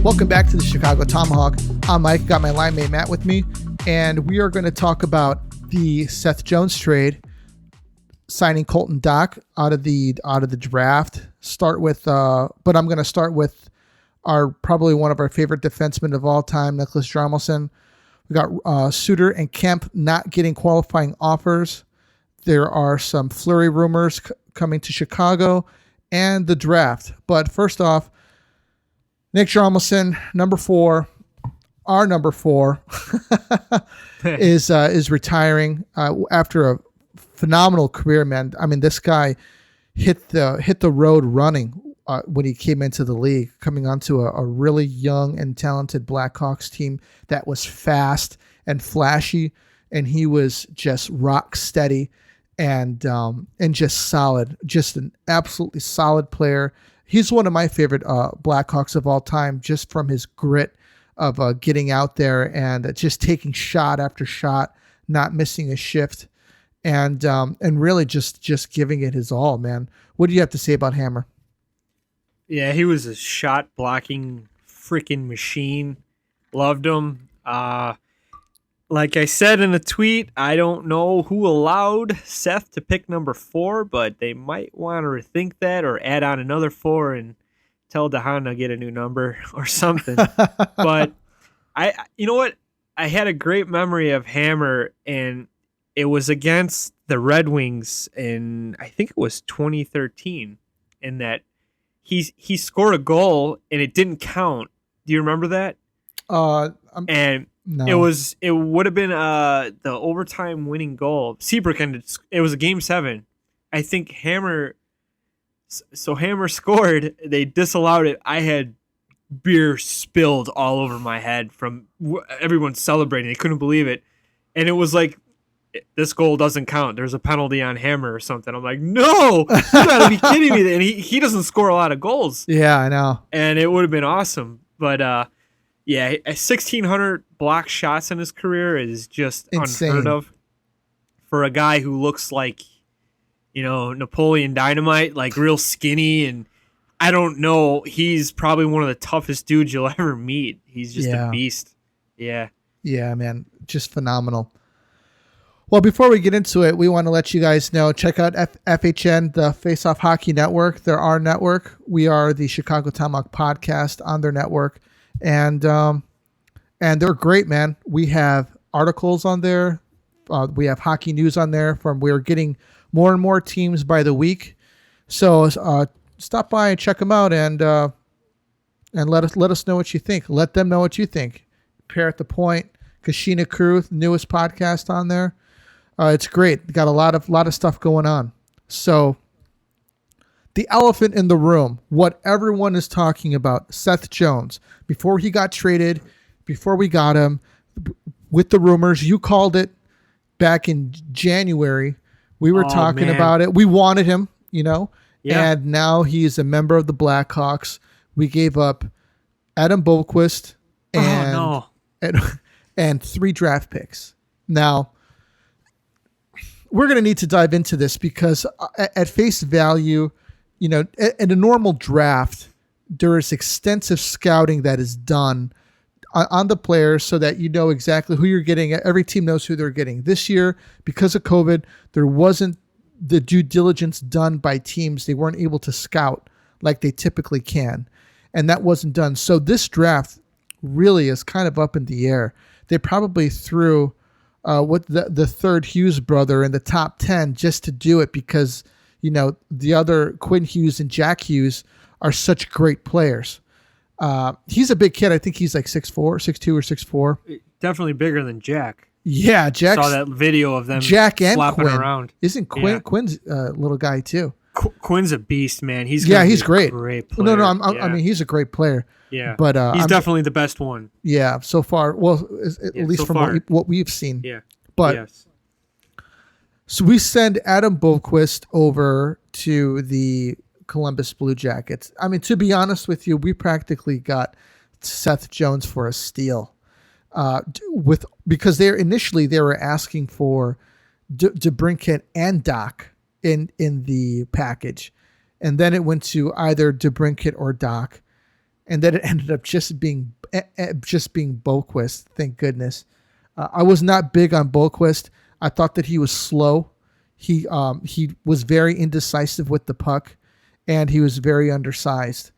Welcome back to the Chicago Tomahawk. I'm Mike, got my line mate Matt with me, and we are going to talk about the Seth Jones trade, signing Colton Dach out of the draft. But I'm going to start with probably one of our favorite defensemen of all time, Niklas Hjalmarsson. We got Suter and Kemp not getting qualifying offers. There are some flurry rumors coming to Chicago and the draft. But first off, Nick Hjalmarsson, number 4, our number 4, is retiring after a phenomenal career, man. I mean, this guy hit the road running when he came into the league, coming onto a really young and talented Blackhawks team that was fast and flashy, and he was just rock steady and just solid, just an absolutely solid player. He's one of my favorite Blackhawks of all time, just from his grit of getting out there and just taking shot after shot, not missing a shift, and really just giving it his all, man. What do you have to say about Hammer? Yeah, he was a shot blocking freaking machine. Loved him. Like I said in a tweet, I don't know who allowed Seth to pick number 4, but they might want to rethink that or add on another 4 and tell Dahan to get a new number or something. But you know what? I had a great memory of Hammer, and it was against the Red Wings in, I think it was 2013, in that he scored a goal and it didn't count. Do you remember that? No. It would have been the overtime winning goal. Seabrook ended. It was a game 7. I think Hammer scored. They disallowed it. I had beer spilled all over my head from everyone celebrating. They couldn't believe it, and it was like, this goal doesn't count. There's a penalty on Hammer or something. I'm like, no, you gotta be kidding me. And he doesn't score a lot of goals. Yeah, I know. And it would have been awesome, but yeah, 1,600 block shots in his career is just insane. Unheard of for a guy who looks like, Napoleon Dynamite, like real skinny. And I don't know, he's probably one of the toughest dudes you'll ever meet. He's just a beast. Yeah. Yeah, man. Just phenomenal. Well, before we get into it, we want to let you guys know, check out FHN, the Faceoff Hockey Network. They're our network. We are the Chicago Tomahawk podcast on their network. And they're great, man. We have articles on there. We have hockey news on there. We're getting more and more teams by the week. So stop by and check them out and let us know what you think. Let them know what you think. Pair at the Point, Kachina Krew, newest podcast on there. It's great. Got a lot of stuff going on. So the elephant in the room, what everyone is talking about, Seth Jones, before he got traded, before we got him, with the rumors, you called it back in January. We were talking about it. We wanted him, and now he's a member of the Blackhawks. We gave up Adam Boqvist and 3 draft picks. Now, we're going to need to dive into this because at face value, in a normal draft, there is extensive scouting that is done on the players so that you know exactly who you're getting. Every team knows who they're getting. This year, because of COVID, there wasn't the due diligence done by teams. They weren't able to scout like they typically can, and that wasn't done. So this draft really is kind of up in the air. They probably threw with the third Hughes brother in the top 10 just to do it because, the other Quinn Hughes and Jack Hughes are such great players. He's a big kid. I think he's like 6'2" or 6'4". Definitely bigger than Jack. Yeah, Jack. Saw that video of them Jack and flopping Quinn. Around. Isn't Quinn's a little guy too? Quinn's a beast, man. He's great. Great player. No, I mean he's a great player. Yeah, but he's definitely the best one. Yeah, so far. Well, at least so from what we've seen. Yeah, but yes. So we send Adam Boqvist over to the Columbus Blue Jackets. I mean, to be honest with you, we practically got Seth Jones for a steal. Because they were asking for DeBrincat and Dach in the package, and then it went to either DeBrincat or Dach, and then it ended up just being Boquist. Thank goodness. I was not big on Boquist. I thought that he was slow. He was very indecisive with the puck, and he was very undersized.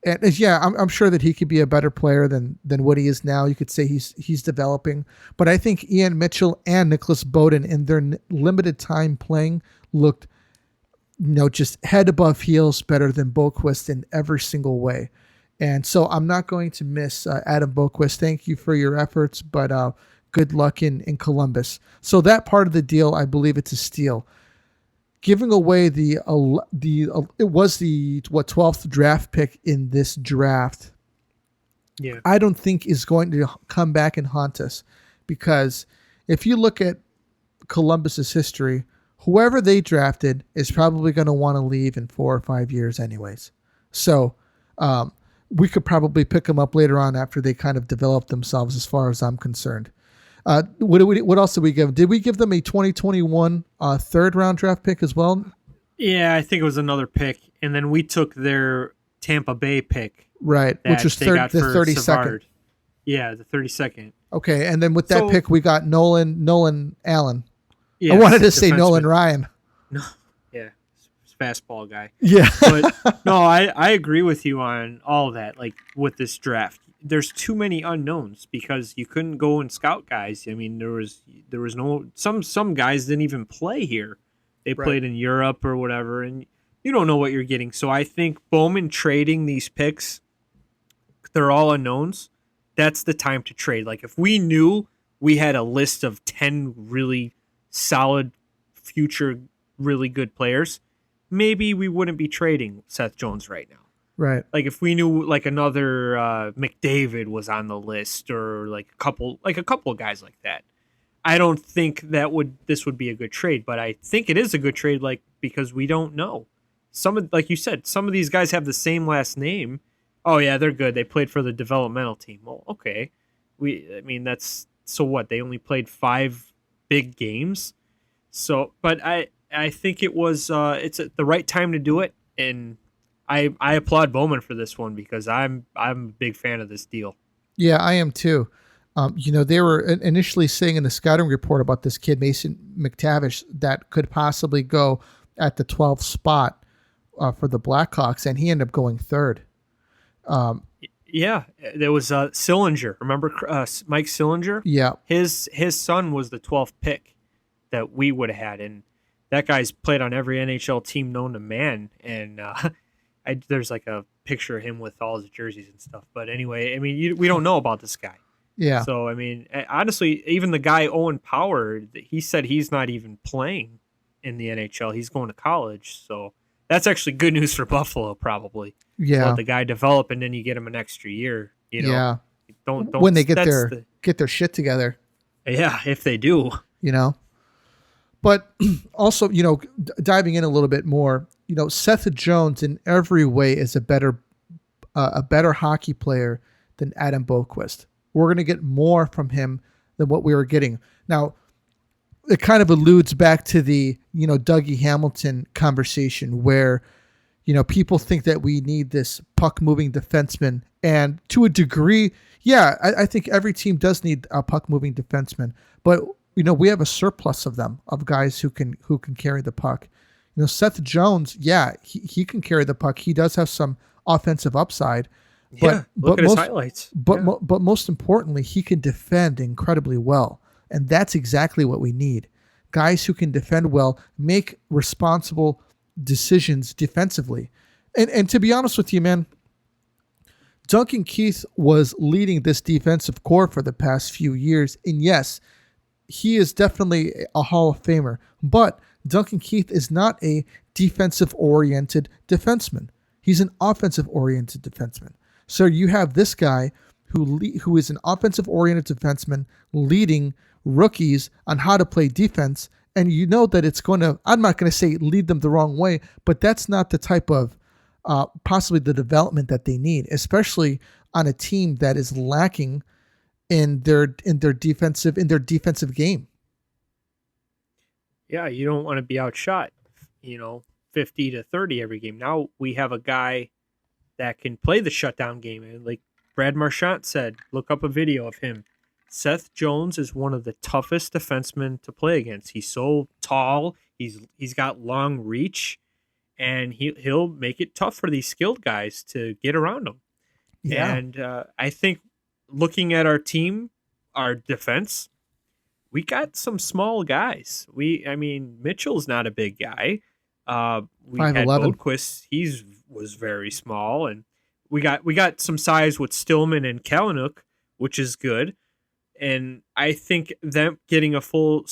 And yeah, I'm sure that he could be a better player than what he is now. You could say he's developing, but I think Ian Mitchell and Nicholas Bowden in their limited time playing looked, just head above heels better than Boquist in every single way. And so I'm not going to miss Adam Boquist. Thank you for your efforts, but good luck in Columbus. So that part of the deal, I believe it's a steal. Giving away it was the 12th draft pick in this draft. Yeah, I don't think is going to come back and haunt us, because if you look at Columbus's history, whoever they drafted is probably going to want to leave in 4 or 5 years anyways. So we could probably pick them up later on after they kind of develop themselves, as far as I'm concerned. What else did we give? Did we give them a 2021 third round draft pick as well? Yeah, I think it was another pick, and then we took their Tampa Bay pick, right, which was the 32nd. Yeah, the 32nd. Okay, and then with that pick, we got Nolan Allen. Yes, I wanted to say Nolan Ryan. No, yeah, fastball guy. Yeah, but no, I agree with you on all that. Like with this draft, there's too many unknowns because you couldn't go and scout guys. I mean, there was no some guys didn't even play here. They played in Europe or whatever, and you don't know what you're getting. So I think Bowman trading these picks, they're all unknowns. That's the time to trade. Like if we knew we had a list of 10 really solid future really good players, maybe we wouldn't be trading Seth Jones right now. Right. Like if we knew like another McDavid was on the list, or like a couple of guys like that, I don't think this would be a good trade. But I think it is a good trade, like because we don't know. Like you said, some of these guys have the same last name. Oh yeah, they're good. They played for the developmental team. Well, okay. That's so what? They only played 5 big games. So, but I think it was it's the right time to do it, and I applaud Bowman for this one because I'm a big fan of this deal. Yeah, I am too. They were initially saying in the scouting report about this kid Mason McTavish that could possibly go at the 12th spot for the Blackhawks, and he ended up going 3rd. Yeah, there was Sillinger. Remember Mike Sillinger? Yeah, his son was the 12th pick that we would have had, and that guy's played on every NHL team known to man. And there's like a picture of him with all his jerseys and stuff. But anyway, we don't know about this guy. Yeah. So honestly, even the guy Owen Power, he said he's not even playing in the NHL. He's going to college. So that's actually good news for Buffalo, probably. Yeah. Let the guy develop, and then you get him an extra year. Yeah. Don't when they get their shit together. Yeah, if they do. But also, diving in a little bit more, Seth Jones in every way is a better hockey player than Adam Boquist. We're going to get more from him than what we were getting. Now, it kind of alludes back to the, Dougie Hamilton conversation where, people think that we need this puck-moving defenseman. And to a degree, yeah, I think every team does need a puck-moving defenseman. But, we have a surplus of them, of guys who can carry the puck. Seth Jones, yeah, he can carry the puck. He does have some offensive upside. Look at his highlights. But most importantly, he can defend incredibly well. And that's exactly what we need. Guys who can defend well, make responsible decisions defensively. And to be honest with you, man, Duncan Keith was leading this defensive core for the past few years. And yes, he is definitely a Hall of Famer. But Duncan Keith is not a defensive-oriented defenseman. He's an offensive-oriented defenseman. So you have this guy who is an offensive-oriented defenseman leading rookies on how to play defense, and that it's going to, I'm not going to say lead them the wrong way, but that's not the type of possibly the development that they need, especially on a team that is lacking in their defensive game. Yeah, you don't want to be outshot, 50 to 30 every game. Now we have a guy that can play the shutdown game. And like Brad Marchand said, look up a video of him. Seth Jones is one of the toughest defensemen to play against. He's so tall. He's got long reach, and he'll make it tough for these skilled guys to get around him. Yeah. And I think looking at our team, our defense, we got some small guys. Mitchell's not a big guy. We had 5'11". Bodquist. Was very small, and we got some size with Stillman and Kalynuk, which is good. And I think them getting a full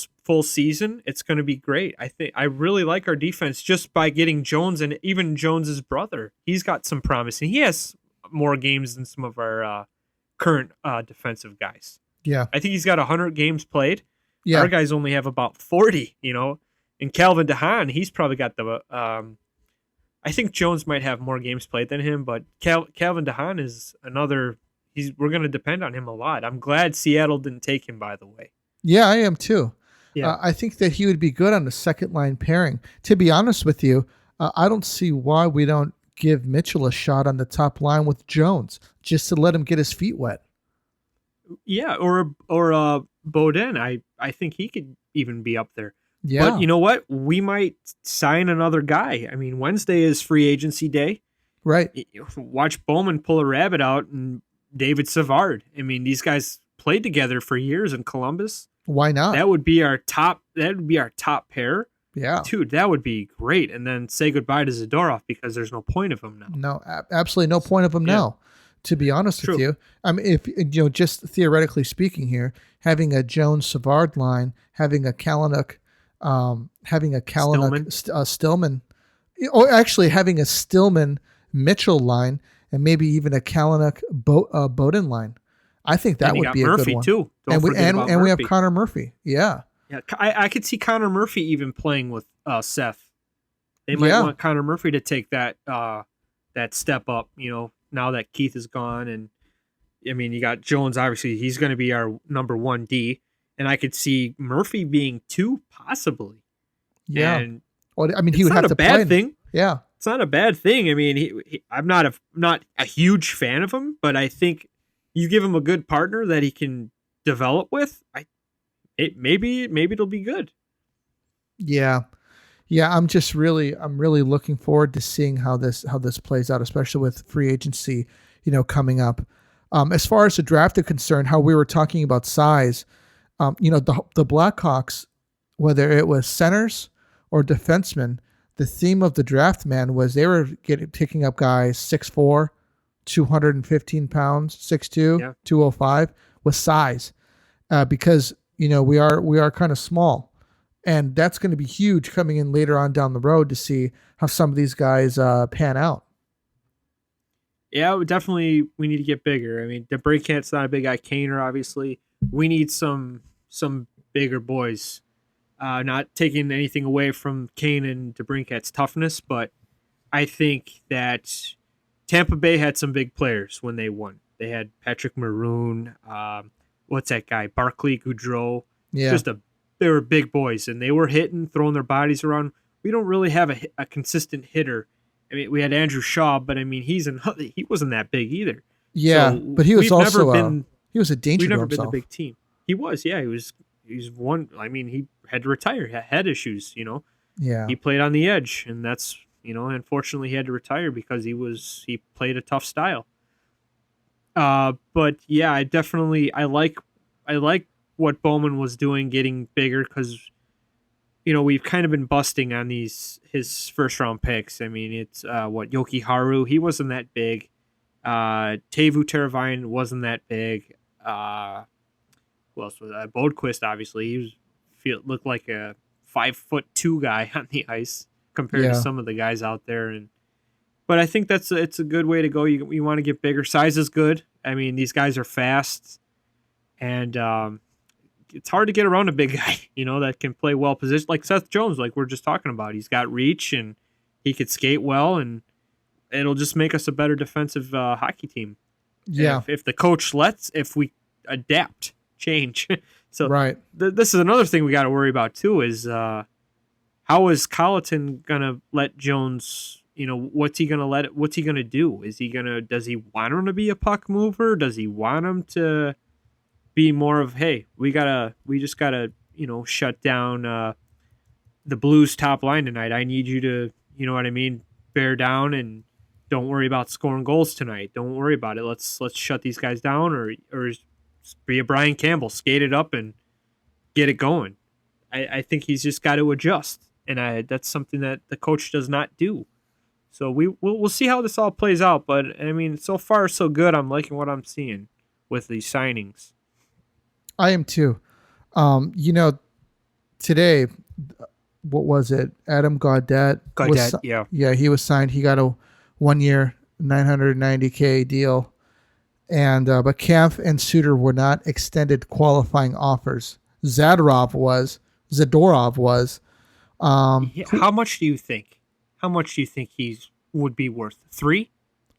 season, it's going to be great. I really like our defense just by getting Jones, and even Jones's brother. He's got some promise, and he has more games than some of our current defensive guys. Yeah, I think he's got 100 games played. Yeah, our guys only have about 40. And Calvin DeHaan, he's probably got the. I think Jones might have more games played than him, but Calvin DeHaan is another. We're going to depend on him a lot. I'm glad Seattle didn't take him, by the way. Yeah, I am too. Yeah. I think that he would be good on the second line pairing. To be honest with you, I don't see why we don't give Mitchell a shot on the top line with Jones, just to let him get his feet wet. Yeah, or Beaudin. I think he could even be up there. Yeah. But you know what? We might sign another guy. I mean, Wednesday is free agency day. Right. Watch Bowman pull a rabbit out and David Savard. I mean, these guys played together for years in Columbus. Why not? That would be our top pair. Yeah. Dude, that would be great. And then say goodbye to Zadorov because there's no point of him now. No, absolutely no point of him now. To be honest with you, I mean, if just theoretically speaking here, having a Jones Savard line, having a Kalynuk, Stillman, or actually having a Stillman Mitchell line, and maybe even a Kalynuk Beaudin line, I think that would be a Murphy good one. Too. And we have Connor Murphy. Yeah. Yeah, I could see Connor Murphy even playing with Seth. They might want Connor Murphy to take that step up, now that Keith is gone. And I mean, you got Jones, obviously he's going to be our number 1D, and I could see Murphy being 2 possibly. Yeah. And well, I mean, he would have to play. It's not a bad thing. Yeah. It's not a bad thing. I mean, I'm not a huge fan of him, but I think you give him a good partner that he can develop with, maybe it'll be good. Yeah. Yeah, I'm really looking forward to seeing how this plays out, especially with free agency, coming up. As far as the draft is concerned, how we were talking about size, the Blackhawks, whether it was centers or defensemen, the theme of the draft, man, was they were picking up guys 6'4", 215 pounds, 6'2", 205 with size, because we are kind of small. And that's going to be huge coming in later on down the road to see how some of these guys pan out. Yeah, we need to get bigger. I mean, DeBrincat's not a big guy. Kaner, obviously. We need some bigger boys. Not taking anything away from Kane and DeBrincat's toughness, but I think that Tampa Bay had some big players when they won. They had Patrick Maroon. What's that guy? Barclay Goudreau. Yeah. They were big boys, and they were hitting, throwing their bodies around. We don't really have a consistent hitter. I mean, we had Andrew Shaw, but I mean, he wasn't that big either. Yeah, so but he was also he was a danger. We've never to been himself. a big team. He was, yeah. He's one. I mean, he had to retire. He had issues, Yeah. He played on the edge, and that's unfortunately he had to retire because he played a tough style. But yeah, I like what Bowman was doing, getting bigger, because we've kind of been busting on his first round picks. I mean, it's Yoki Haru, he wasn't that big. Teuvo Teravainen wasn't that big. Who else was that? Bodquist, obviously, looked like a 5'2" guy on the ice compared to some of the guys out there. But I think it's a good way to go. You want to get bigger. Size is good. I mean, these guys are fast, and it's hard to get around a big guy, that can play well positioned, like Seth Jones, like we're just talking about. He's got reach and he could skate well, and it'll just make us a better defensive hockey team. Yeah. If the coach if we adapt, change. So right. This is another thing we got to worry about too, is how is Colleton going to let Jones what's he gonna do? Does he want him to be a puck mover? Does he want him to be more of, hey, we just gotta shut down the Blues top line tonight. I need you to, you know what I mean, bear down and don't worry about scoring goals tonight. Don't worry about it. Let's shut these guys down, or be a Brian Campbell, skate it up and get it going. I think he's just got to adjust, and that's something that the coach does not do. So we'll see how this all plays out. But I mean, so far so good. I'm liking what I'm seeing with these signings. I am too. Today, what was it? Adam Gaudette. Yeah, he was signed. He got a 1 year, $990K deal, and but Kampf and Suter were not extended qualifying offers. Zadorov was. How much do you think? How much do you think he would be worth? 3?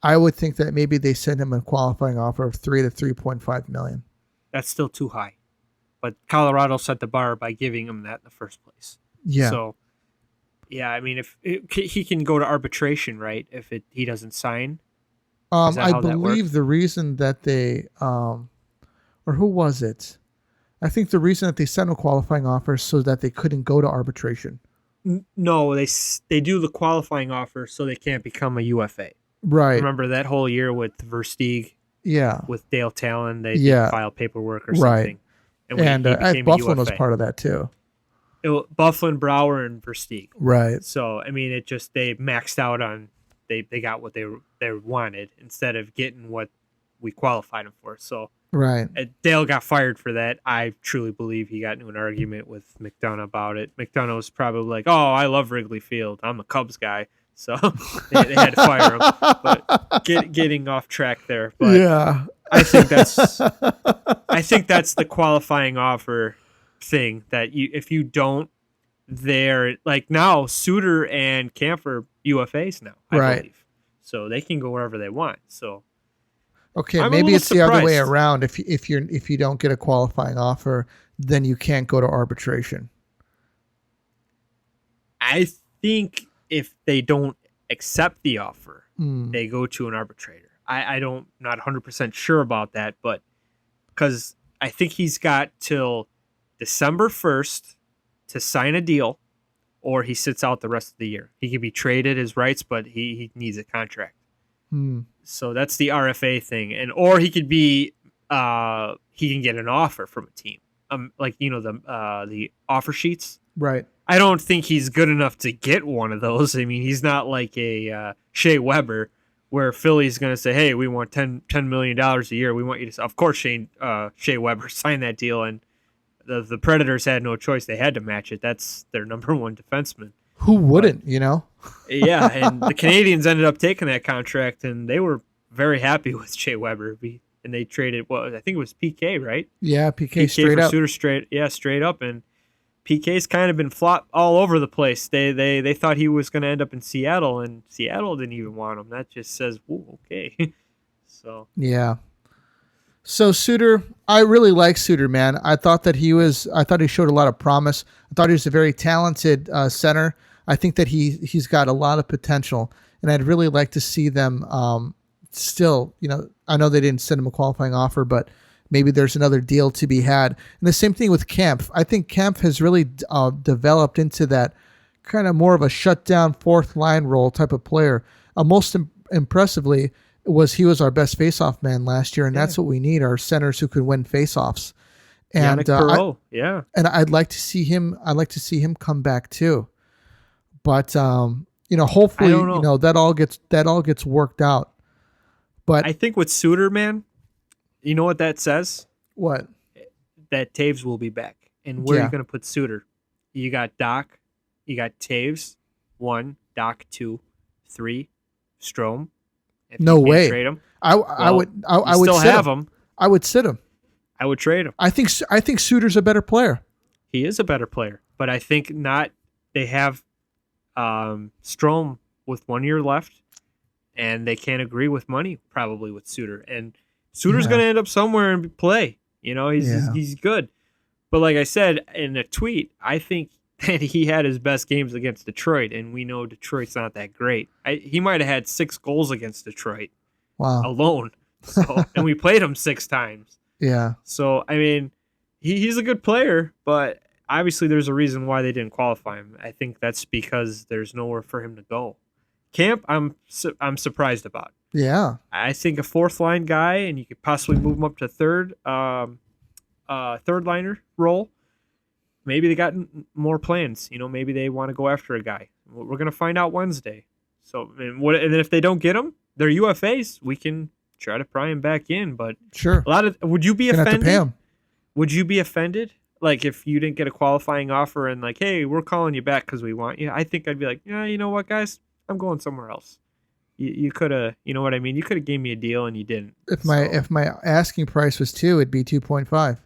I would think that maybe they send him a qualifying offer of 3 to 3.5 million. That's still too high, but Colorado set the bar by giving him that in the first place. Yeah. So, yeah, I mean, he can go to arbitration, right? If he doesn't sign. I believe the reason that they, or who was it? I think the reason that they sent a qualifying offer is so that they couldn't go to arbitration. No, they do the qualifying offer so they can't become a UFA. Right. Remember that whole year with Versteeg? Yeah. With Dale Talon, they didn't file paperwork or something. Right. And Bufflin was part of that too. Bufflin, Brower, and Versteeg. Right. So, I mean, they maxed out on, they got what they wanted instead of getting what we qualified them for. So, right. Dale got fired for that. I truly believe he got into an argument with McDonough about it. McDonough was probably like, "Oh, I love Wrigley Field. I'm a Cubs guy." So they had to fire him. But getting off track there. But yeah, I think that's the qualifying offer thing that if you don't, they're like now Suter and Kampf are UFAs now, I believe. So they can go wherever they want. So okay, maybe it's the other way around. If you don't get a qualifying offer, then you can't go to arbitration. I think if they don't accept the offer, they go to an arbitrator. I'm not 100% sure about that, but because I think he's got till December 1st to sign a deal, or he sits out the rest of the year. He can be traded his rights, but he needs a contract. So that's the RFA thing, or he could be he can get an offer from a team, the offer sheets. Right. I don't think he's good enough to get one of those. I mean, he's not like a Shea Weber, where Philly's going to say, "Hey, we want $10 million a year. We want you to." Of course, Shea Weber signed that deal, and the Predators had no choice. They had to match it. That's their number one defenseman. Who wouldn't, Yeah, and the Canadians ended up taking that contract, and they were very happy with Shea Weber. And they traded, I think it was PK, right? Yeah, PK straight up. Suter straight up, and PK's kind of been flopped all over the place. They thought he was going to end up in Seattle, and Seattle didn't even want him. That just says, "Ooh, okay." So yeah. So Suter, I really like Suter, man. I thought he showed a lot of promise. I thought he was a very talented center. I think that he's got a lot of potential, and I'd really like to see them still. I know they didn't send him a qualifying offer, but maybe there's another deal to be had. And the same thing with Kampf. I think Kampf has really developed into that kind of more of a shutdown fourth line role type of player. Most impressively he was our best faceoff man last year, and that's what we need, are centers who can win faceoffs. And and I'd like to see him. I'd like to see him come back too. But hopefully, that all gets worked out. But I think with Suter, man, you know what that says? What? That Taves will be back. And where are you going to put Suter? You got Dach, you got Taves, 1, Dach 2, 3, Strome. If no way. Trade him, I would still have him. I would sit him. I would trade him. I think Suter's a better player. He is a better player, but I think not. They have Strome with 1 year left, and they can't agree with money probably with Suter. And Suter's going to end up somewhere and play. He's good. But like I said in a tweet, I think and he had his best games against Detroit, and we know Detroit's not that great. He might have had 6 goals against Detroit alone. So, and we played him 6 times. Yeah. So, I mean, he's a good player, but obviously there's a reason why they didn't qualify him. I think that's because there's nowhere for him to go. Camp, I'm surprised about. Yeah. I think a 4th line guy, and you could possibly move him up to third liner role. Maybe they got more plans. Maybe they want to go after a guy. We're going to find out Wednesday. So, and then if they don't get him, they're UFAs. We can try to pry him back in. But sure, would you be offended? Have to pay him. Would you be offended? Like if you didn't get a qualifying offer and like, hey, we're calling you back because we want you. I think I'd be like, yeah, you know what, guys, I'm going somewhere else. You could have, you know what I mean? You could have gave me a deal and you didn't. If my asking price was 2, it'd be 2.5.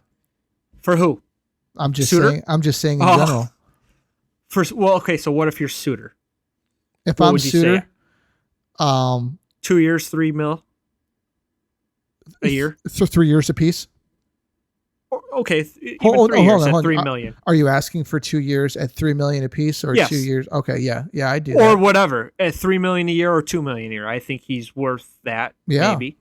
For who? I'm just Suter? saying. I'm just saying in general. Okay. So what if you're Suter? If I'm Suter, 2 years, $3 million a year. So 3 years apiece. Okay, hold on. $3 million. Are you asking for 2 years at $3 million apiece, or yes. 2 years? Okay, yeah, I do. Or whatever, at $3 million a year or $2 million a year. I think he's worth that. Yeah. Maybe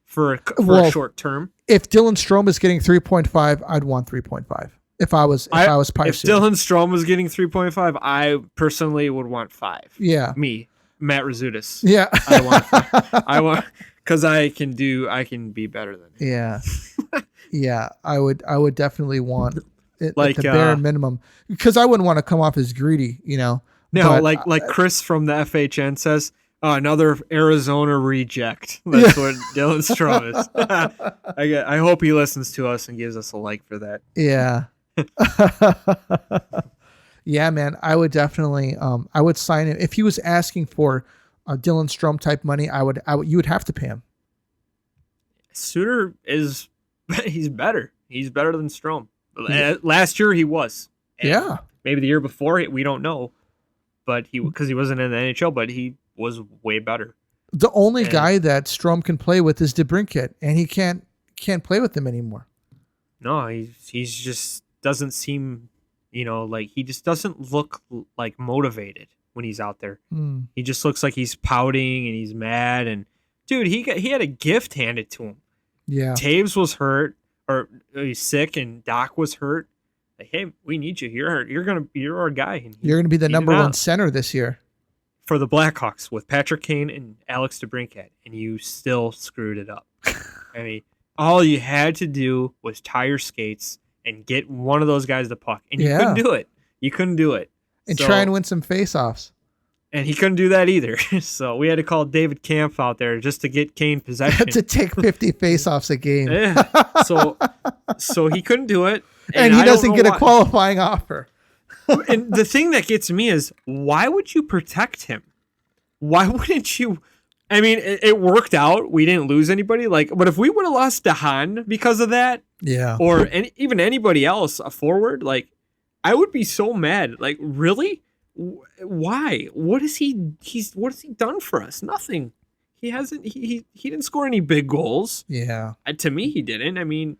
for a short term. If Dylan Strome is getting 3.5, I'd want 3.5. If I was Pipe If Dylan Strome was getting 3.5, I personally would want 5. Yeah. Me, Matt Rizzutis. Yeah. I want because I can be better than him. Yeah. Yeah, I would definitely want it like at the bare minimum, because I wouldn't want to come off as greedy, No, but, like Chris from the FHN says, another Arizona reject. That's what Dylan Strome is. I hope he listens to us and gives us a like for that. Yeah. Yeah, man, I would definitely I would sign him if he was asking for Dylan Strome type money. You would have to pay him. Suter he's better. He's better than Strome. Last year he was. And yeah. Maybe the year before, we don't know. But because he wasn't in the NHL, but he was way better. The only guy that Strome can play with is DeBrincat, and he can't play with him anymore. No, he's just doesn't seem, like he just doesn't look like motivated when he's out there. He just looks like he's pouting and he's mad. And dude, he had a gift handed to him. Yeah. Taves was hurt or he's sick, and Dach was hurt. Like, hey, we need you. You're hurt. You're our guy. And you're gonna be the number 1 center this year for the Blackhawks with Patrick Kane and Alex DeBrincat, and you still screwed it up. I mean, all you had to do was tie your skates and get one of those guys the puck, and you couldn't do it. You couldn't do it. And try and win some faceoffs. And he couldn't do that either. So we had to call David Kampf out there just to get Kane possession. To take 50 faceoffs a game. Yeah. So he couldn't do it. And he doesn't get a qualifying offer. And the thing that gets me is, why would you protect him? Why wouldn't you? I mean, it worked out. We didn't lose anybody. But if we would have lost DeHaan because of that, or even anybody else, a forward, I would be so mad. Really? Why? What has he done for us? Nothing. He hasn't. He didn't score any big goals. Yeah. To me, he didn't. I mean,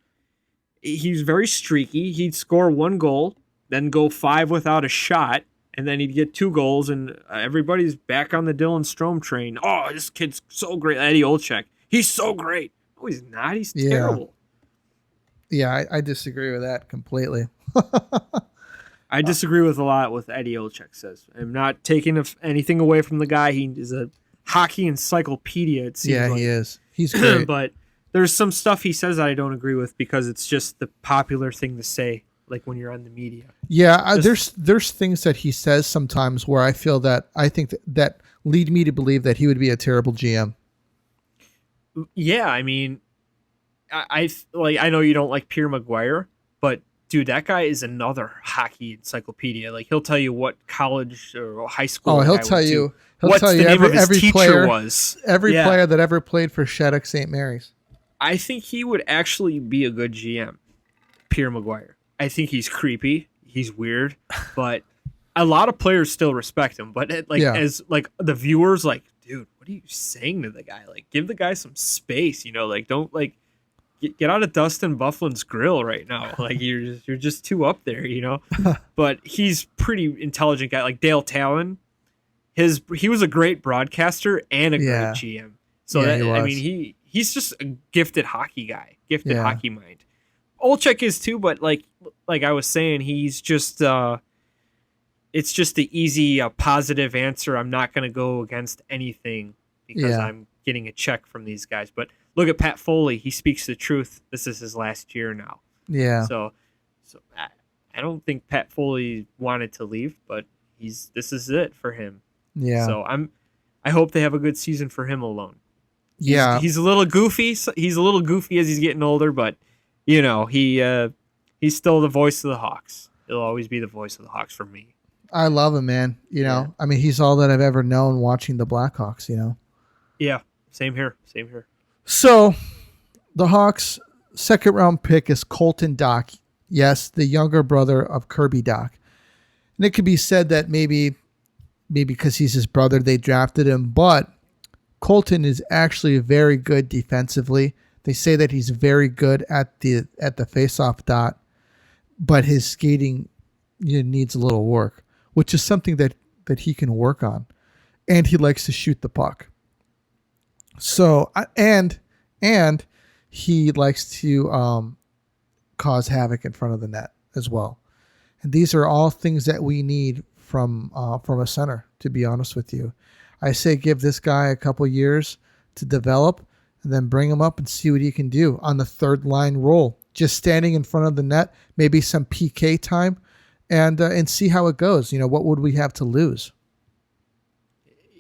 he's very streaky. He'd score 1 goal, then go 5 without a shot, and then he'd get 2 goals, and everybody's back on the Dylan Strome train. Oh, this kid's so great. Eddie Olczyk. He's so great. No, he's not. He's terrible. Yeah, I disagree with that completely. I disagree with a lot what Eddie Olczyk says. I'm not taking anything away from the guy. He is a hockey encyclopedia, it seems like. He is. He's great. But there's some stuff he says that I don't agree with because it's just the popular thing to say, when you're on the media. Yeah, there's things that he says sometimes where I think that lead me to believe that he would be a terrible GM. Yeah, I mean, I know you don't like Pierre Maguire, but dude, that guy is another hockey encyclopedia. He'll tell you what college or high school. Oh, he'll tell you every teacher player was. Every player that ever played for Shattuck St. Mary's. I think he would actually be a good GM, Pierre Maguire. I think he's creepy. He's weird, but a lot of players still respect him. But as the viewers, dude, what are you saying to the guy? Give the guy some space. Don't get out of Dustin Byfuglien's grill right now. Like you're just too up there, But he's pretty intelligent guy. Like Dale Talon, he was a great broadcaster and a great GM. So he's just a gifted hockey guy, gifted hockey mind. Olczyk is too, but like I was saying, he's just it's just the easy positive answer. I'm not going to go against anything because I'm getting a check from these guys. But look at Pat Foley. He speaks the truth. This is his last year now. Yeah. So I don't think Pat Foley wanted to leave, but this is it for him. Yeah. So I hope they have a good season for him alone. He's a little goofy. He's a little goofy as he's getting older, but he's still the voice of the Hawks. He'll always be the voice of the Hawks for me. I love him, man. I mean, he's all that I've ever known watching the Blackhawks, Yeah, same here. So the Hawks' second round pick is Colton Dach. Yes, the younger brother of Kirby Dach. And it could be said that maybe because he's his brother, they drafted him, but Colton is actually very good defensively. They say that he's very good at the faceoff dot, but his skating needs a little work, which is something that he can work on. And he likes to shoot the puck. So and he likes to cause havoc in front of the net as well. And these are all things that we need from a center, to be honest with you. I say give this guy a couple years to develop and then bring him up and see what he can do on the third line role. Just standing in front of the net, maybe some PK time, and see how it goes. What would we have to lose?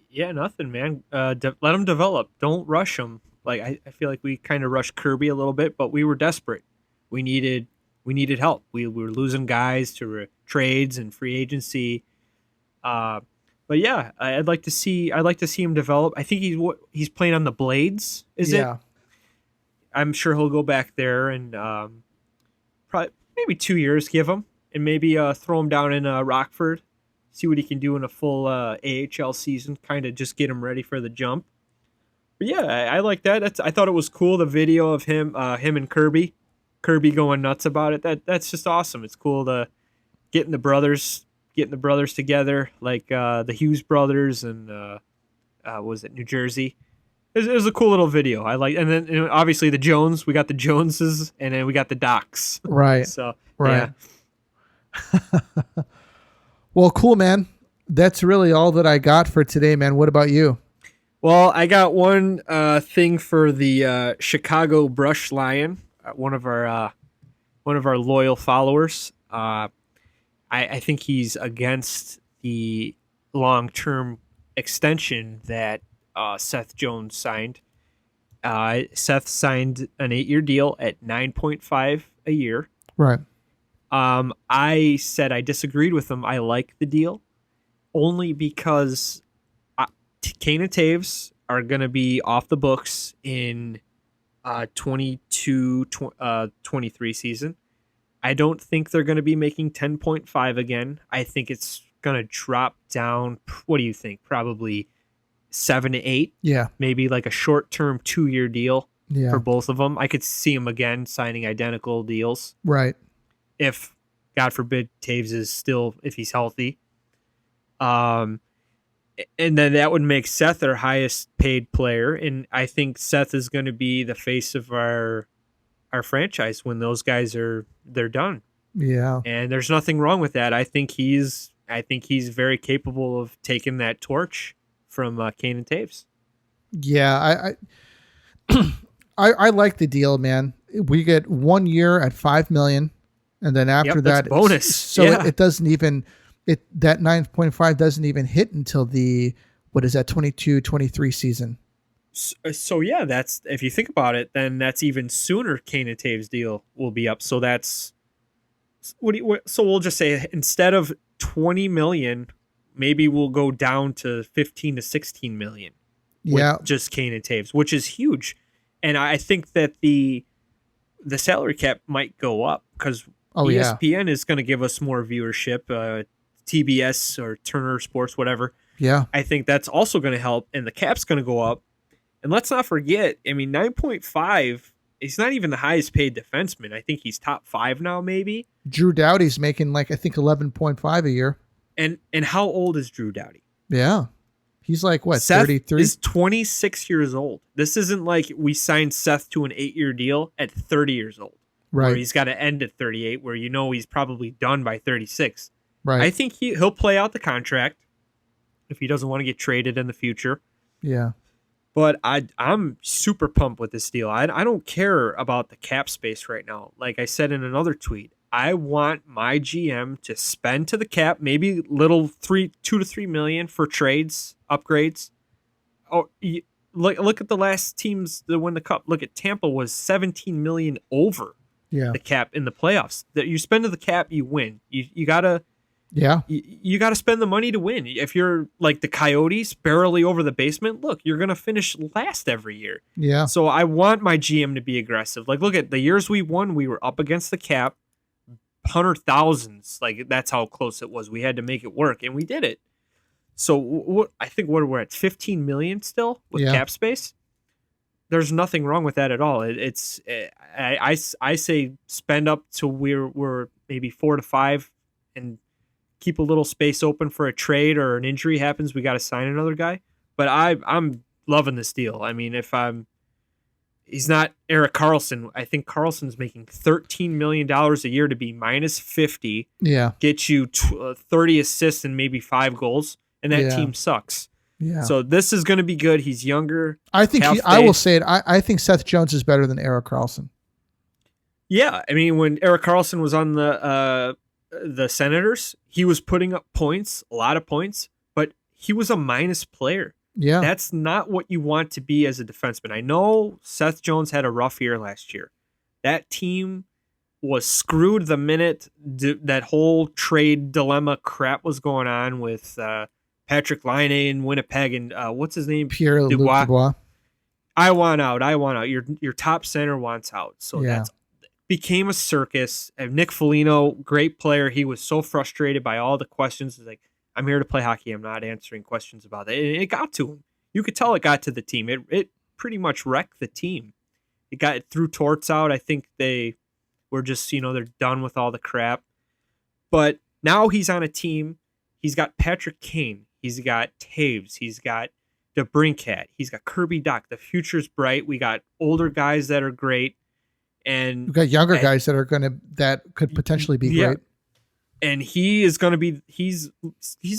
Yeah, nothing, man. Let him develop. Don't rush him. Like I feel like we kind of rushed Kirby a little bit, but we were desperate. We needed help. We were losing guys to trades and free agency. But yeah, I'd like to see him develop. I think he's playing on the Blades. Is it? I'm sure he'll go back there and probably maybe 2 years give him, and maybe throw him down in Rockford, see what he can do in a full AHL season. Kind of just get him ready for the jump. But yeah, I like that. I thought it was cool, the video of him and Kirby going nuts about it. That's just awesome. It's cool to getting the brothers together, like the Hughes brothers and was it New Jersey? It was a cool little video. I like, and then obviously the Jones. We got the Joneses, and then we got the Dachs. Right. So right. Yeah. Well, cool, man. That's really all that I got for today, man. What about you? Well, I got one thing for the Chicago Brush Lion, one of our loyal followers. I think he's against the long-term extension that Seth Jones signed. Seth signed an 8-year deal at $9.5 a year. Right. I said I disagreed with him. I like the deal only because Kane and Taves are going to be off the books in 22-23 season. I don't think they're going to be making 10.5 again. I think it's going to drop down. What do you think? Probably 7 to 8. Yeah. Maybe like a short-term 2-year deal for both of them. I could see them again signing identical deals. Right. If, God forbid, Taves is still, if he's healthy. And then that would make Seth our highest paid player. And I think Seth is going to be the face of our franchise when those guys they're done. Yeah. And there's nothing wrong with that. I think he's very capable of taking that torch from Kane and Taves. Yeah, I like the deal, man. We get 1 year at $5 million, and then after that, bonus. So it doesn't even that 9.5 doesn't even hit until the 22-23 season. So yeah, that's, if you think about it, then that's even sooner. Kane and Taves deal will be up. So that's so we'll just say instead of 20 million, maybe we'll go down to 15 to 16 million. With just Kane and Taves, which is huge. And I think that the salary cap might go up because ESPN is going to give us more viewership, TBS or Turner Sports, whatever. Yeah. I think that's also going to help, and the cap's going to go up. And let's not forget, I mean, 9.5 he's not even the highest paid defenseman. I think he's top 5 now, maybe. Drew Doughty's making like, I think 11.5 a year. And how old is Drew Doughty? Yeah. He's like, what, Seth 33? is 26 years old. This isn't like we signed Seth to an 8-year deal at 30 years old. Right. Where he's got to end at 38, where he's probably done by 36. Right. I think he'll play out the contract if he doesn't want to get traded in the future. Yeah. But I'm super pumped with this deal. I don't care about the cap space right now. Like I said in another tweet, I want my GM to spend to the cap, maybe little 2 to 3 million for trades, upgrades. Oh, look at the last teams that win the cup. Look at Tampa was 17 million over the cap in the playoffs. That you spend to the cap, you win. You gotta. Yeah. You got to spend the money to win. If you're like the Coyotes, barely over the basement, look, you're going to finish last every year. Yeah. So I want my GM to be aggressive. Like, look at the years we won, we were up against the cap, 100,000s. Like, that's how close it was. We had to make it work, and we did it. So I think we're at 15 million still with cap space. There's nothing wrong with that at all. I say spend up to we're maybe 4 to 5 and keep a little space open for a trade or an injury happens. We got to sign another guy. But I'm loving this deal. I mean, he's not Erik Karlsson. I think Karlsson's making $13 million a year to be minus 50. Yeah. Get you 30 assists and maybe 5 goals. And that team sucks. Yeah. So this is going to be good. He's younger. I think I will say it. I think Seth Jones is better than Erik Karlsson. Yeah. I mean, when Erik Karlsson was on the Senators, he was putting up points, a lot of points, but he was a minus player. Yeah. That's not what you want to be as a defenseman. I know Seth Jones had a rough year last year. That team was screwed the minute that whole trade dilemma crap was going on with Patrick Laine in Winnipeg and what's his name? Pierre Dubois. I want out. Your top center wants out. So that's became a circus. And Nick Foligno, great player. He was so frustrated by all the questions. He's like, I'm here to play hockey. I'm not answering questions about it. And it got to him. You could tell it got to the team. It pretty much wrecked the team. It threw Torts out. I think they were just, they're done with all the crap. But now he's on a team. He's got Patrick Kane. He's got Taves. He's got DeBrincat. He's got Kirby Dach. The future's bright. We got older guys that are great. And we've got younger guys that could potentially be great. And he is going to be he's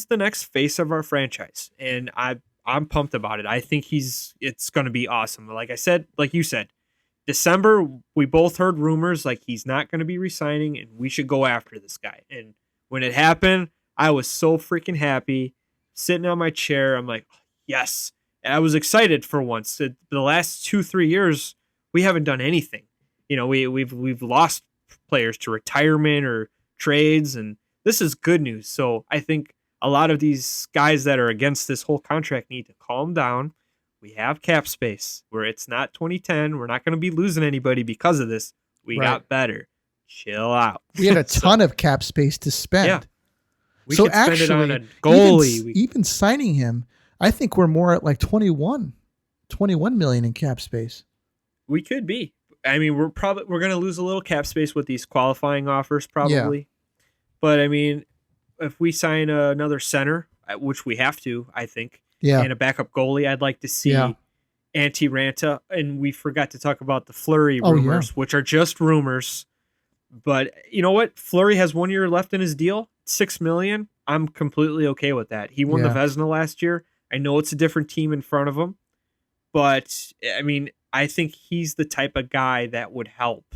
the next face of our franchise, and I'm pumped about it. I think it's going to be awesome. Like you said, December we both heard rumors like he's not going to be re-signing, and we should go after this guy. And when it happened, I was so freaking happy, sitting on my chair. I'm like, yes, and I was excited for once. The last 2-3 years we haven't done anything. We've lost players to retirement or trades, and this is good news. So I think a lot of these guys that are against this whole contract need to calm down. We have cap space where it's not 2010. We're not going to be losing anybody because of this. We got better. Chill out. We had a ton of cap space to spend. Yeah. We could spend it on a goalie. Even signing him, I think we're more at like 21 million in cap space. We could be. I mean, we're going to lose a little cap space with these qualifying offers, probably. Yeah. But I mean, if we sign another center, which we have to, I think, and a backup goalie, I'd like to see Antti Ranta. And we forgot to talk about the Fleury rumors, which are just rumors. But you know what? Fleury has 1 year left in his deal, $6 million. I'm completely okay with that. He won the Vezina last year. I know it's a different team in front of him, but I mean, I think he's the type of guy that would help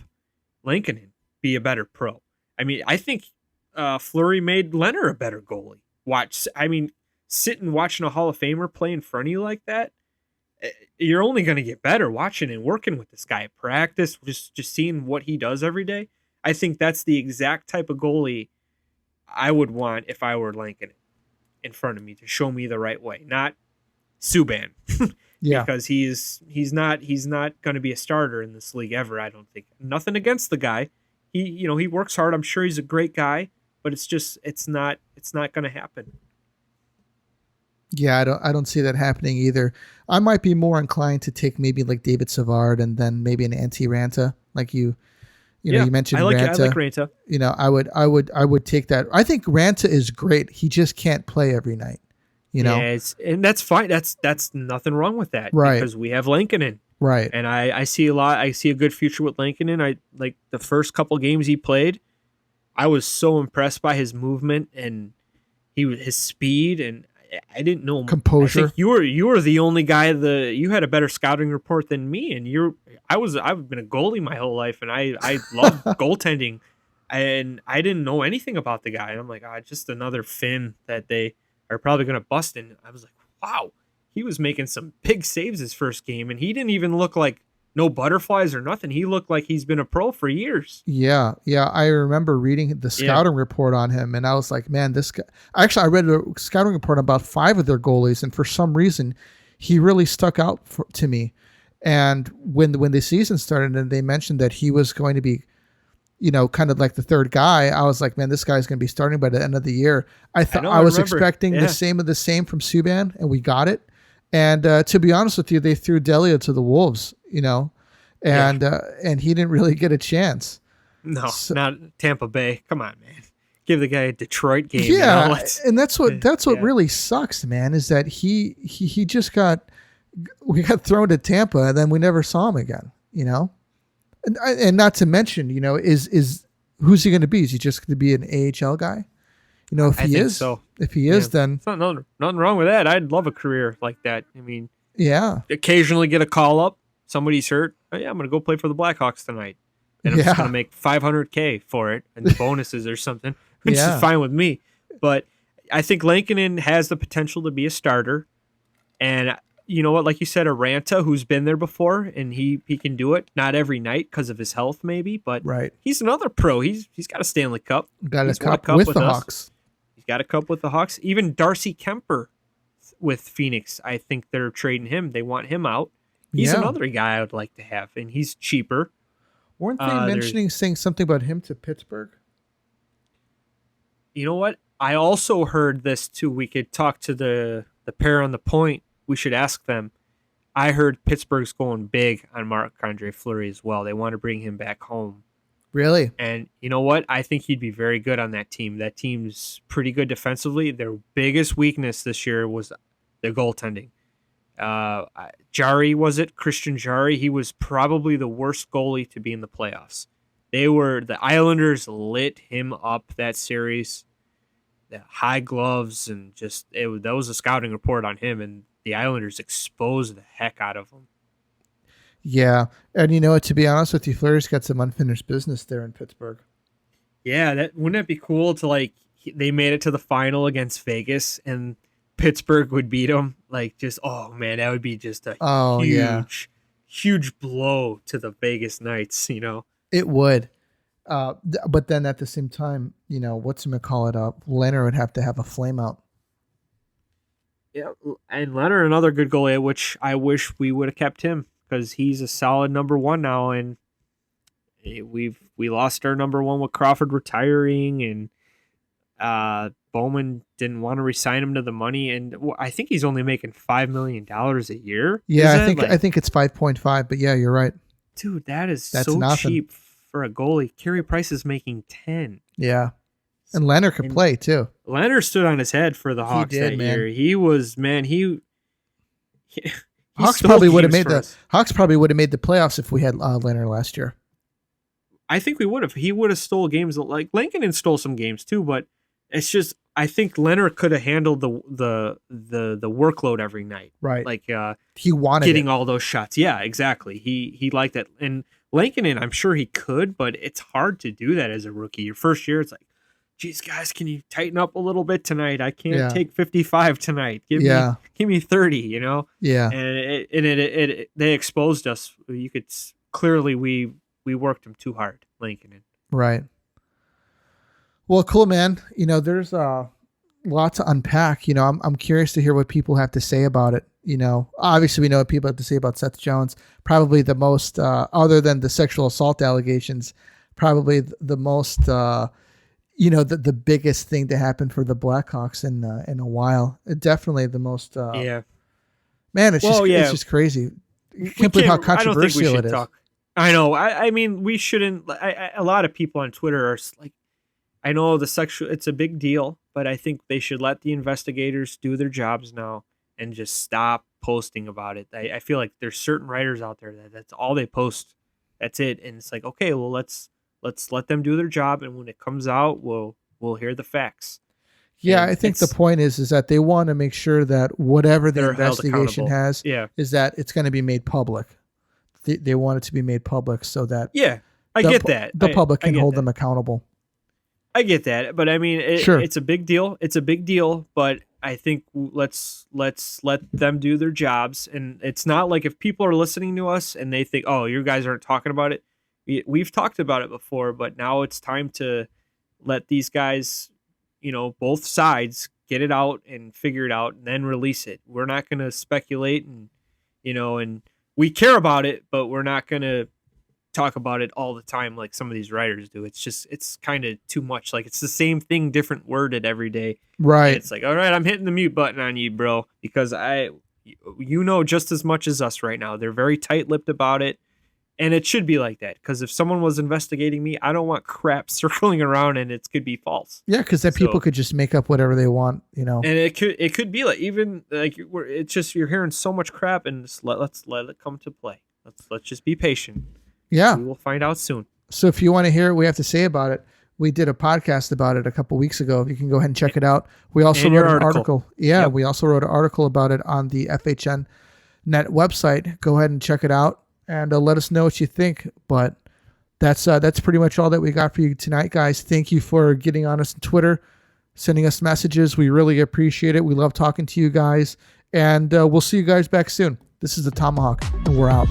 Lankinen be a better pro. I mean, I think Fleury made Leonard a better goalie. Sitting watching a Hall of Famer play in front of you like that, you're only going to get better watching and working with this guy at practice, just seeing what he does every day. I think that's the exact type of goalie I would want if I were Lankinen in front of me to show me the right way, not Subban. Because he's not going to be a starter in this league ever. I don't think. Nothing against the guy. He works hard. I'm sure he's a great guy, but it's not going to happen. Yeah, I don't see that happening either. I might be more inclined to take maybe like David Savard and then maybe an Antti Ranta, like you know, Yeah, you mentioned I like Ranta. Ranta. You know, I would take that. I think Ranta is great. He just can't play every night. You know, Yeah, and that's fine. That's nothing wrong with that Right. because we have Lankinen. right? And I see a lot. I see a good future with Lankinen. I like the first couple games he played. I was so impressed by his movement and his speed, and I didn't know Composure. I think you were the only guy you had a better scouting report than me, and I've been a goalie my whole life, and I love goaltending, and I didn't know anything about the guy. And I'm like, just another Finn that they are probably going to bust. And I was like, wow, he was making some big saves his first game, and he didn't even look like no butterflies or nothing. He looked like he's been a pro for years. Yeah. I remember reading the scouting report on him, and I was like, man, this guy. Actually, I read a scouting report on about 5 of their goalies, and for some reason, he really stuck out to me. And when the season started, and they mentioned that he was going to be, you know, kind of like the third guy, I was like, man, this guy's going to be starting by the end of the year. I thought I was expecting the same from Subban, and we got it. And to be honest with you, they threw Delia to the wolves, you know, and he didn't really get a chance. No, not Tampa Bay. Come on, man. Give the guy a Detroit game. Yeah, you know? and that's what really sucks, man, is that he just we got thrown to Tampa, and then we never saw him again, you know. And not to mention, you know, is who's he going to be? Is he just going to be an AHL guy? You know, if he is, then it's nothing wrong with that. I'd love a career like that. I mean, yeah, occasionally get a call up, somebody's hurt. Oh, yeah, I'm going to go play for the Blackhawks tonight, and I'm just going to make $500K for it and bonuses or something, which is fine with me. But I think Lankinen has the potential to be a starter, and you know what? Like you said, a Ranta who's been there before, and he can do it. Not every night because of his health, maybe, but he's another pro. He's got a Stanley Cup. Got a cup with the Hawks. He's got a cup with the Hawks. Even Darcy Kemper with Phoenix, I think they're trading him. They want him out. He's another guy I would like to have, and he's cheaper. Weren't they saying something about him to Pittsburgh? You know what? I also heard this too. We could talk to the pair on the point. We should ask them. I heard Pittsburgh's going big on Marc-Andre Fleury as well. They want to bring him back home. Really? And you know what? I think he'd be very good on that team. That team's pretty good defensively. Their biggest weakness this year was their goaltending. Jari, was it? Christian Jari? He was probably the worst goalie to be in the playoffs. The Islanders lit him up that series. The high gloves and that was a scouting report on him, and the Islanders exposed the heck out of him. Yeah, and you know what? To be honest with you, Fleury's got some unfinished business there in Pittsburgh. Yeah, wouldn't that be cool to they made it to the final against Vegas and Pittsburgh would beat them? Oh man, that would be just a huge blow to the Vegas Knights. You know, it would. But then at the same time, you know, Leonard would have to have a flame out. Yeah, and Leonard, another good goalie, which I wish we would have kept him because he's a solid number one now, and we lost our number one with Crawford retiring, and Bowman didn't want to resign him to the money, and I think he's only making $5 million a year. Yeah, I think it's 5.5, but yeah, you're right, dude. That's so nothing. Cheap for a goalie. Carey Price is making 10. Yeah. And Leonard could play too. Leonard stood on his head for the Hawks that year. He was, man, Hawks probably would have made the playoffs if we had Leonard last year. I think we would have. He would have stole games. Like Lankinen stole some games too, but it's just I think Leonard could have handled the workload every night. Right. Like he wanted getting all those shots. Yeah, exactly. He liked that. And Lankinen, I'm sure he could, but it's hard to do that as a rookie. Your first year, it's like, geez, guys, can you tighten up a little bit tonight? I can't take 55 tonight. Give me 30, you know? Yeah. And they exposed us. You could clearly we worked them too hard, Lankinen. Right. Well, cool, man. You know, there's a lot to unpack. You know, I'm curious to hear what people have to say about it. You know, obviously we know what people have to say about Seth Jones. Probably the most, other than the sexual assault allegations, probably the most the biggest thing to happen for the Blackhawks in a while. Definitely the most. Man, it's just crazy. I can't believe how controversial it is. I know. I mean, we shouldn't. A lot of people on Twitter are like, I know it's a big deal, but I think they should let the investigators do their jobs now and just stop posting about it. I feel like there's certain writers out there that's all they post. That's it. And it's like, okay, well, let's let them do their job. And when it comes out, we'll hear the facts. Yeah, I think the point is that they want to make sure that whatever the investigation has is that it's going to be made public. They want it to be made public so that I get that. The public can hold them accountable. I get that, but I mean, it's a big deal. It's a big deal, but I think let's let them do their jobs. And it's not like if people are listening to us and they think, oh, you guys aren't talking about it. We've talked about it before, but now it's time to let these guys, both sides get it out and figure it out and then release it. We're not going to speculate and we care about it, but we're not going to talk about it all the time like some of these writers do. It's kind of too much. Like it's the same thing, different worded every day. Right. And it's like, all right, I'm hitting the mute button on you, bro, because just as much as us right now. They're very tight-lipped about it, and it should be like that. Because if someone was investigating me, I don't want crap circling around and it could be false. Yeah, because then people could just make up whatever they want, And it could be like even like it's just you're hearing so much crap, and just let's let it come to play. Let's just be patient. Yeah. We will find out soon. So if you want to hear what we have to say about it, we did a podcast about it a couple weeks ago. You can go ahead and check it out. We also wrote an article. Yeah, yep. We also wrote an article about it on the FHN Net website. Go ahead and check it out and let us know what you think. But that's pretty much all that we got for you tonight, guys. Thank you for getting on us on Twitter, sending us messages. We really appreciate it. We love talking to you guys. And we'll see you guys back soon. This is the TomaHawk, and we're out.